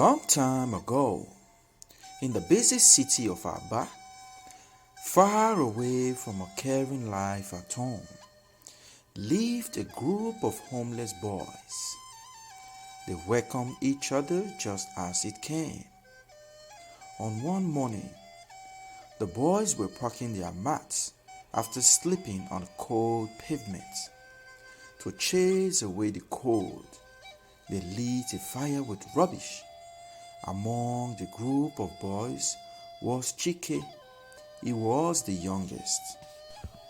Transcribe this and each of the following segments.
Long time ago, in the busy city of Aba, far away from a caring life at home, lived a group of homeless boys. They welcomed each other just as it came. On one morning, the boys were packing their mats after sleeping on a cold pavement. To chase away the cold, they lit a fire with rubbish. Among the group of boys was Chike. He was the youngest.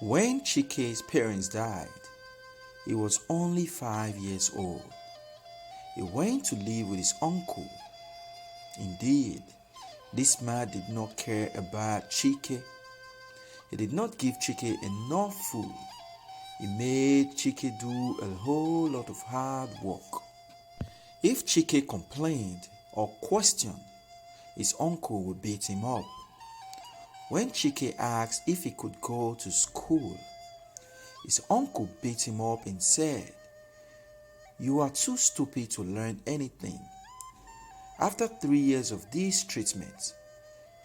When Chike's parents died, he was only 5 years old. He went to live with his uncle. Indeed, this man did not care about Chike. He did not give Chike enough food. He made Chike do a whole lot of hard work. If Chike complained or questioned, his uncle would beat him up. When Chike asked if he could go to school, his uncle beat him up and said, "You are too stupid to learn anything." After 3 years of this treatment,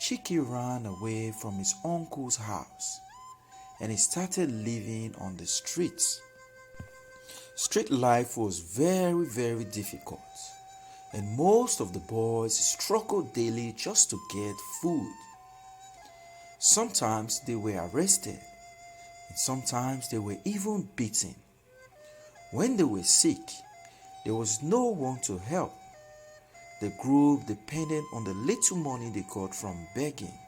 Chike ran away from his uncle's house and he started living on the streets. Street life was very difficult, and most of the boys struggled daily just to get food. Sometimes they were arrested, and sometimes they were even beaten. When they were sick, there was no one to help. The group depended on the little money they got from begging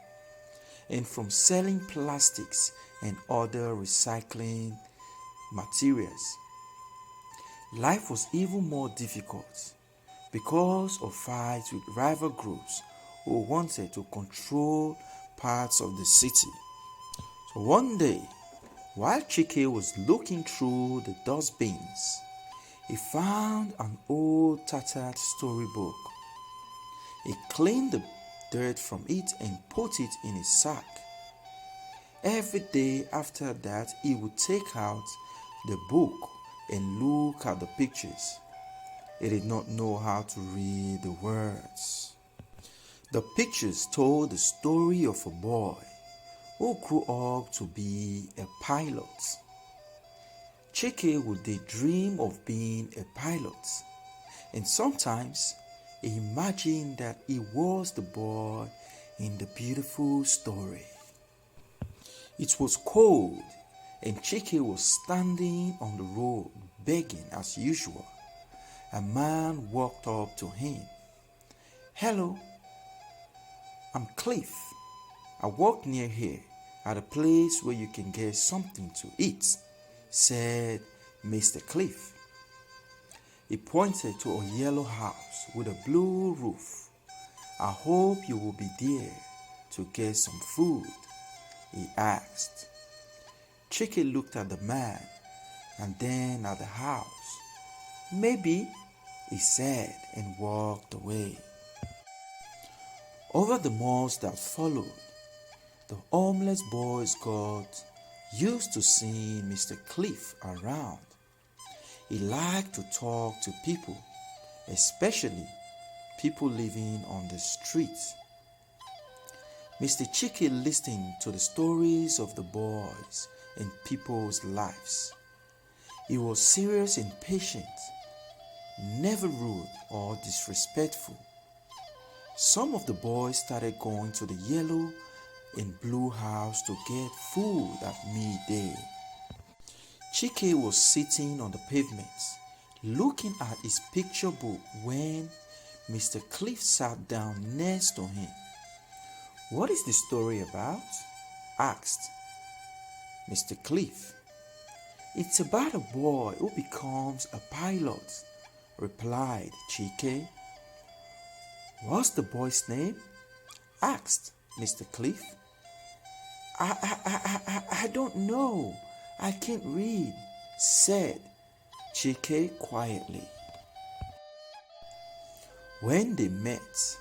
and from selling plastics and other recycling materials. Life was even more difficult because of fights with rival groups who wanted to control parts of the city. So one day, while Chike was looking through the dustbins, he found an old tattered storybook. He cleaned the dirt from it and put it in his sack. Every day after that, he would take out the book and look at the pictures. He did not know how to read the words. The pictures told the story of a boy who grew up to be a pilot. Chike would daydream of being a pilot, and sometimes he imagined that he was the boy in the beautiful story. It was cold, and Chike was standing on the road begging as usual. A man walked up to him. "Hello, I'm Cliff. I work near here at a place where you can get something to eat," said Mr. Cliff. He pointed to a yellow house with a blue roof. "I hope you will be there to get some food," he asked. Chike looked at the man and then at the house. "Maybe," he said, and walked away. Over the months that followed, the homeless boys got used to seeing Mr. Cliff around. He liked to talk to people, especially people living on the streets. Mr. Chike listened to the stories of the boys and people's lives. He was serious and patient, never rude or disrespectful. Some of the boys started going to the yellow and blue house to get food at midday. Chike was sitting on the pavement, looking at his picture book when Mr. Cliff sat down next to him. "What is the story about?" asked Mr. Cliff. "It's about a boy who becomes a pilot," replied Chike. "What's the boy's name?" asked Mr. Cliff. I don't know. I can't read," said Chike quietly. When they met,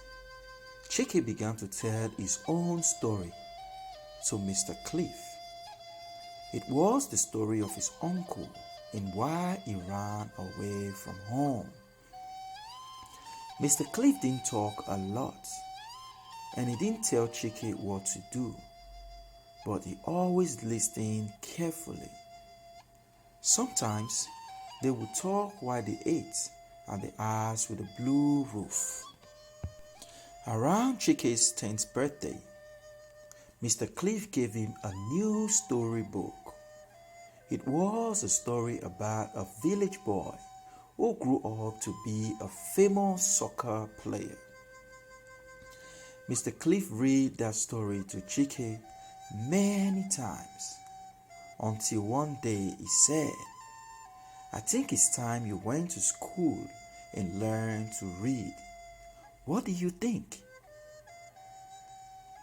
Chike began to tell his own story to Mr. Cliff. It was the story of his uncle and why he ran away from home. Mr. Cliff didn't talk a lot, and he didn't tell Chike what to do, but he always listened carefully. Sometimes they would talk while they ate at the house with a blue roof. Around Chike's 10th birthday, Mr. Cliff gave him a new storybook. It was a story about a village boy who grew up to be a famous soccer player. Mr. Cliff read that story to Chike many times until one day he said, "I think it's time you went to school and learned to read. What do you think?"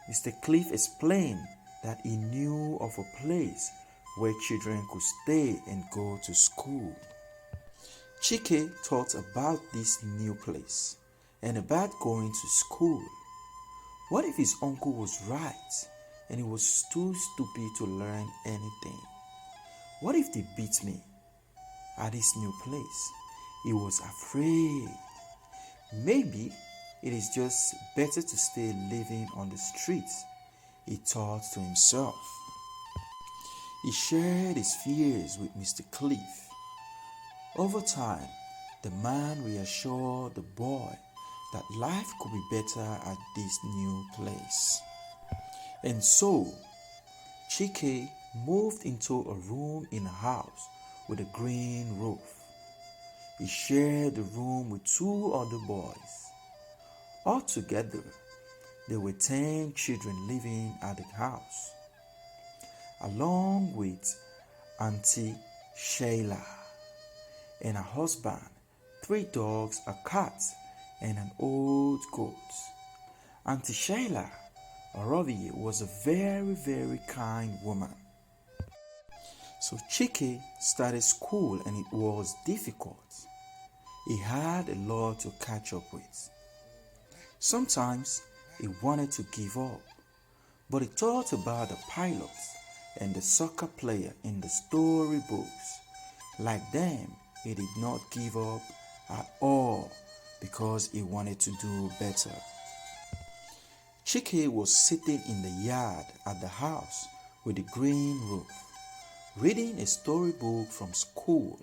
Mr. Cliff explained that he knew of a place where children could stay and go to school. Chike thought about this new place and about going to school. What if his uncle was right and he was too stupid to learn anything? What if they beat me at this new place? He was afraid. Maybe it is just better to stay living on the streets, he thought to himself. He shared his fears with Mr. Cliff. Over time, the man reassured the boy that life could be better at this new place. And so, Chike moved into a room in a house with a green roof. He shared the room with 2 other boys. Altogether, there were 10 children living at the house, along with Auntie Sheila and her husband, 3 dogs, a cat, and an old goat. Auntie Sheila Arabi was a very, very kind woman. So Chike started school and it was difficult. He had a lot to catch up with. Sometimes he wanted to give up, but he thought about the pilots and the soccer player in the storybooks. Like them, he did not give up at all because he wanted to do better. Chike was sitting in the yard at the house with the green roof, reading a storybook from school.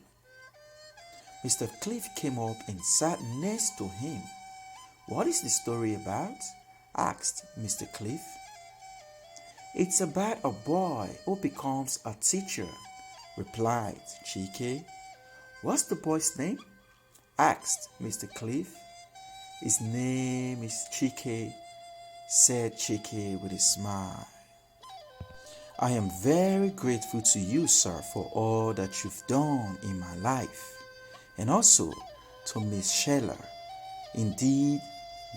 Mr. Cliff came up and sat next to him. "What is the story about?" asked Mr. Cliff. "It's about a boy who becomes a teacher," replied Chike. "What's the boy's name?" asked Mr. Cliff. "His name is Chike," said Chike with a smile. "I am very grateful to you, sir, for all that you've done in my life, and also to Miss Sheila. Indeed,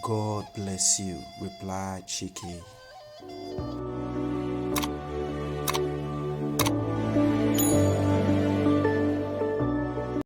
God bless you," replied Chike.